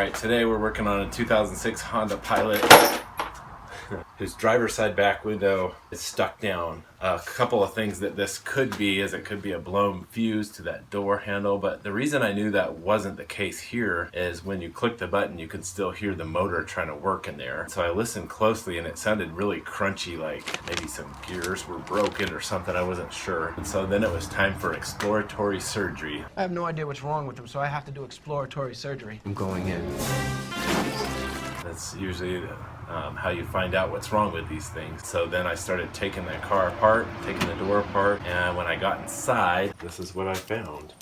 Alright, today we're working on a 2006 Honda Pilot whose driver's side back window is stuck down. A couple of things that this could be is it could be a blown fuse to that door handle, but the reason I knew that wasn't the case here is when you click the button you can still hear the motor trying to work in there. So I listened closely and it sounded really crunchy, like maybe some gears were broken or something, I wasn't sure. And so then it was time for exploratory surgery. I have no idea what's wrong with him, so I have to do exploratory surgery. I'm going in. That's usually how you find out what's wrong with these things. So then I started taking that car apart, taking the door apart, and when I got inside, this is what I found.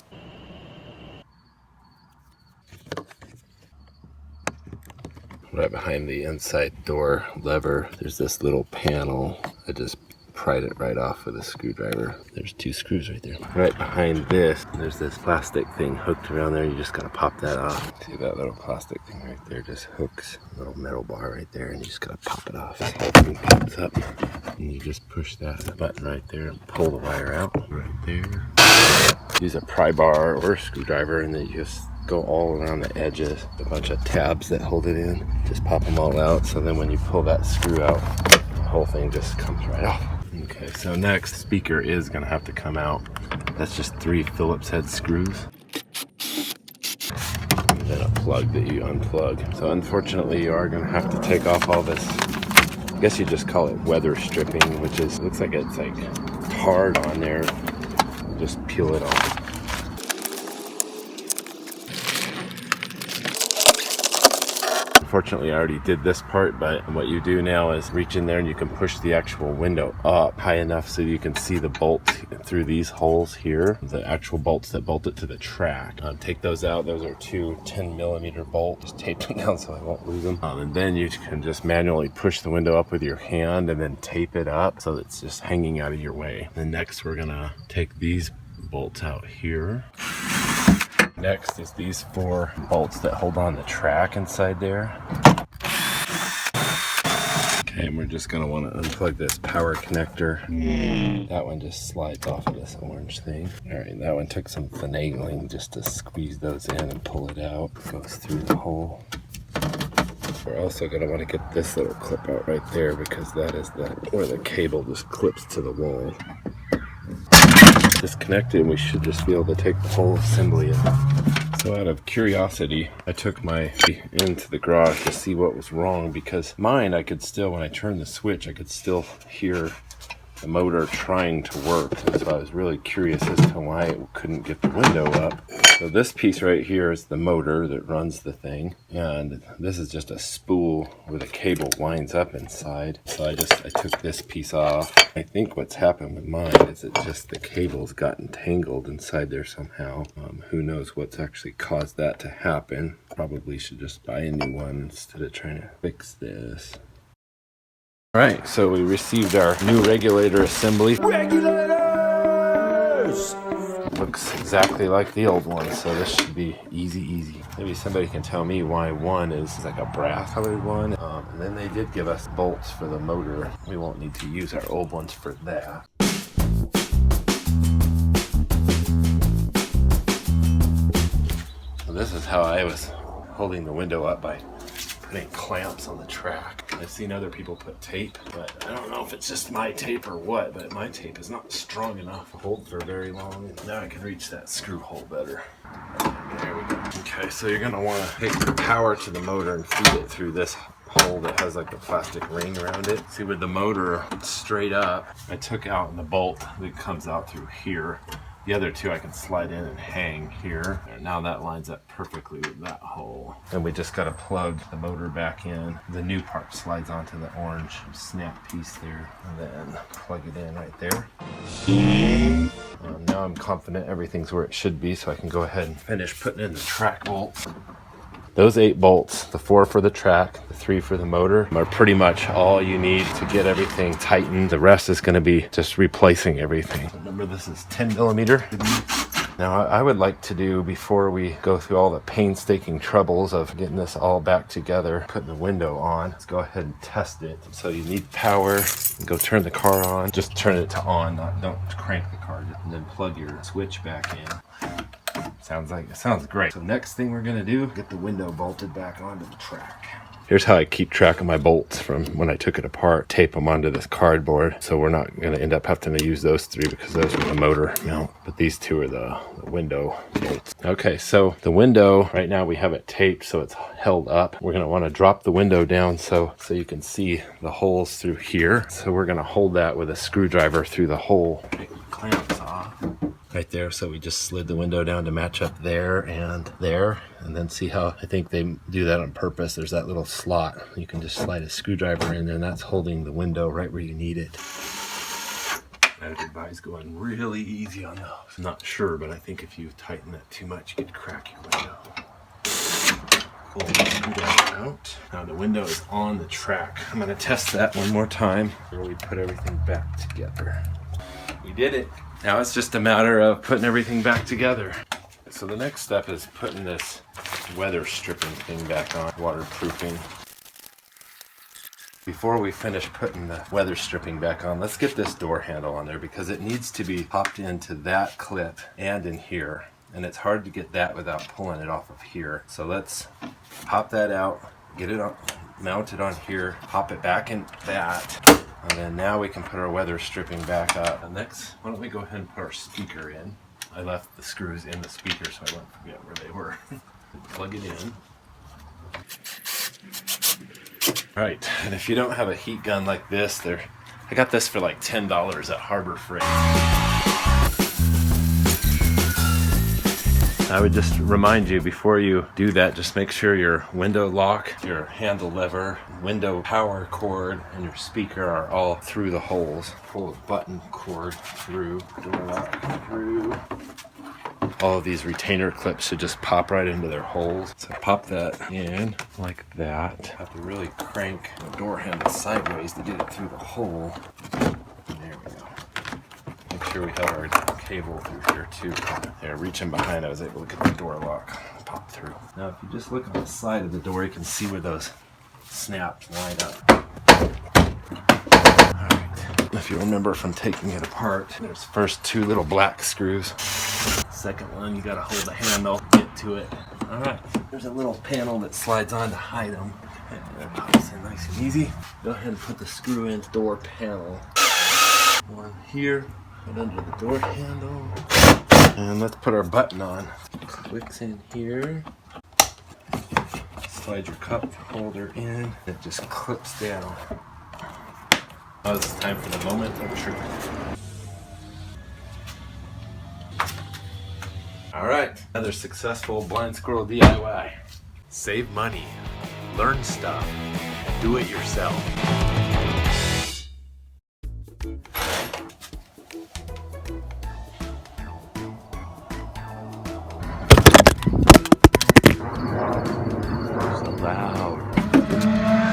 Right behind the inside door lever, there's this little panel. I just pried it right off with a screwdriver. There's two screws right there. Right behind this, there's this plastic thing hooked around there. You just gotta pop that off. See that little plastic thing right there just hooks a little metal bar right there, and you just gotta pop it off. This whole thing pops up, and you just push that button right there and pull the wire out right there. Use a pry bar or a screwdriver, and then you just go all around the edges. A bunch of tabs that hold it in. Just pop them all out, so then when you pull that screw out, the whole thing just comes right off. Okay, so next, speaker is gonna have to come out. That's just 3 Phillips head screws. And then a plug that you unplug. So unfortunately, you are gonna have to take off all this, I guess you just call it weather stripping, which is, looks like it's like hard on there. Just peel it off. Unfortunately, I already did this part, but what you do now is reach in there and you can push the actual window up high enough so you can see the bolts through these holes here, the actual bolts that bolt it to the track. Take those out. Those are 2 10mm bolts. Just tape them down so I won't lose them. And then you can just manually push the window up with your hand and then tape it up so it's just hanging out of your way. And next, we're gonna take these bolts out here. Next is these 4 bolts that hold on the track inside there. Okay, and we're just going to want to unplug this power connector. That one just slides off of this orange thing. Alright, that one took some finagling just to squeeze those in and pull it out. It goes through the hole. We're also going to want to get this little clip out right there because that is where the cable just clips to the wall. Disconnect it and we should just be able to take the whole assembly in. So out of curiosity, I took my into the garage to see what was wrong because mine, I could still, when I turned the switch, I could still hear the motor trying to work. And so I was really curious as to why it couldn't get the window up. So this piece right here is the motor that runs the thing, and this is just a spool where the cable winds up inside. So I took this piece off. I think what's happened with mine is it just the cable's gotten tangled inside there somehow. Who knows what's actually caused that to happen. Probably should just buy a new one instead of trying to fix this. Alright, so we received our new regulator assembly. Regulators! Looks exactly like the old one, so this should be easy. Maybe somebody can tell me why one is like a brass colored one. And then they did give us bolts for the motor. We won't need to use our old ones for that. So this is how I was holding the window up, by putting clamps on the track. I've seen other people put tape, but I don't know if it's just my tape or what, but my tape is not strong enough to hold for very long. Now I can reach that screw hole better. There we go. Okay, so you're gonna wanna take the power to the motor and feed it through this hole that has like a plastic ring around it. See, with the motor straight up, I took out the bolt that comes out through here. The other 2 I can slide in and hang here. And now that lines up perfectly with that hole. And we just gotta plug the motor back in. The new part slides onto the orange snap piece there. And then plug it in right there. Now I'm confident everything's where it should be, so I can go ahead and finish putting in the track bolts. Those 8 bolts, the 4 for the track, the 3 for the motor, are pretty much all you need to get everything tightened. The rest is going to be just replacing everything. Remember, this is 10mm. Now, I would like to do, before we go through all the painstaking troubles of getting this all back together, putting the window on, let's go ahead and test it. So you need power. Go turn the car on. Just turn it to on, don't crank the car. And then plug your switch back in. Sounds great. So next thing we're gonna do, get the window bolted back onto the track. Here's how I keep track of my bolts from when I took it apart. Tape them onto this cardboard. So we're not gonna end up having to use those 3 because those are the motor mount. But these 2 are the window bolts. Okay, so the window, right now we have it taped so it's held up. We're gonna wanna drop the window down so you can see the holes through here. So we're gonna hold that with a screwdriver through the hole. Take the clamps off. Right there, so we just slid the window down to match up there, and then see how I think they do that on purpose. There's that little slot. You can just slide a screwdriver in there, and that's holding the window right where you need it. I would advise going really easy on those. I'm not sure, but I think if you tighten that too much, you could crack your window. Pull the screwdriver out. Now the window is on the track. I'm going to test that one more time where we put everything back together. We did it. Now it's just a matter of putting everything back together. So the next step is putting this weather stripping thing back on, waterproofing. Before we finish putting the weather stripping back on, let's get this door handle on there because it needs to be popped into that clip and in here. And it's hard to get that without pulling it off of here. So let's pop that out, get it mounted on here, pop it back in that. And then now we can put our weather stripping back up. And next, why don't we go ahead and put our speaker in. I left the screws in the speaker so I won't forget where they were. Plug it in. Right, and if you don't have a heat gun like this, I got this for like $10 at Harbor Freight. I would just remind you before you do that, just make sure your window lock, your handle lever, window power cord, and your speaker are all through the holes. Pull the button cord through, door lock through. All of these retainer clips should just pop right into their holes. So pop that in like that. Have to really crank the door handle sideways to get it through the hole. There we go. Make sure we have our cable through here too. There, reaching behind, I was able to get the door lock pop through. Now if you just look on the side of the door, you can see where those snaps line up. Alright, if you remember from taking it apart, there's first 2 little black screws. Second one, you gotta hold the handle, get to it. Alright, there's a little panel that slides on to hide them. And it pops in nice and easy. Go ahead and put the screw in door panel. One here. Put under the door handle. And let's put our button on. Clicks in here. Slide your cup holder in. It just clips down. Now it's time for the moment of truth. Alright, another successful blind squirrel DIY. Save money, learn stuff, do it yourself.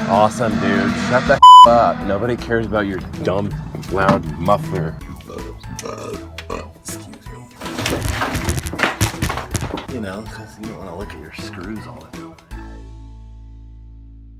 Awesome, dude. Shut the up. Nobody cares about your dumb, loud muffler. Excuse me. You know, because you don't want to look at your screws all the time.